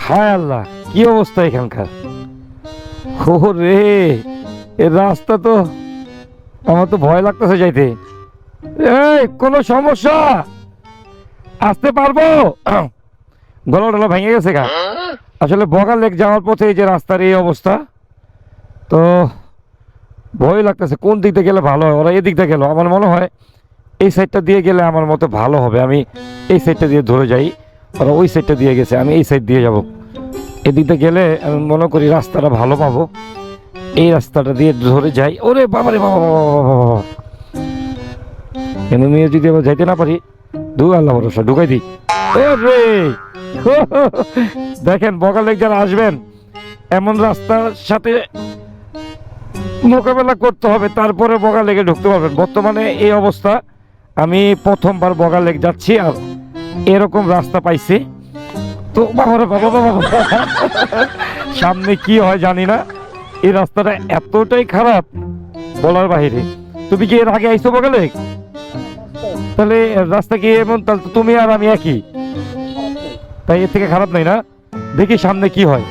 হায় আল্লাহ, কি অবস্থা এখানকার! ও রে, এর রাস্তা তো, আমার তো ভয় লাগতেছে যাইতে। এই, কোনো সমস্যা? আসতে পারবো? গলা টলা ভেঙে গেছে গা। আসলে বগা লেক যাওয়ার পথে এই যে রাস্তার এই অবস্থা, তো ভয় লাগতেছে কোন দিক দিয়ে গেলে ভালো হয়। ওরা এদিক দিয়ে গেল, আমার মনে হয় এই সাইডটা দিয়ে গেলে আমার মতো ভালো হবে। আমি এই সাইডটা দিয়ে ধরে যাই, ওরা ওই সাইডটা দিয়ে গেছে, আমি এই সাইড দিয়ে যাব। এদিক দিয়ে গেলে আমি মনে করি রাস্তাটা ভালো পাবো। এই রাস্তাটা দিয়ে ধরে যাই। ওরে বাবা রে বাবা বাবা বাবা বাবা! কেন নিয়ে যদি আবার যাইতে না পারি, দু আল্লাহ ভরসা, ঢুকাই দিই। রে, দেখেন বগালেক যারা আসবেন, এমন রাস্তার সাথে মোকাবেলা করতে হবে, তারপরে বগালেকে ঢুকতে পারবেন। বর্তমানে এই অবস্থা, আমি প্রথমবার বগালেক যাচ্ছি আর এরকম রাস্তা পাইছি। তো বাবা রে বাবা বাবা, সামনে কি হয় জানি না। এই রাস্তাটা এতটাই খারাপ বলার বাহিরে। তুমি কি এর আগে আইছো বগালেক? তাহলে রাস্তা কি এমন? তাহলে তো তুমি আর আমি একই, তাই এর থেকে খারাপ নাই না? দেখি সামনে কি হয়।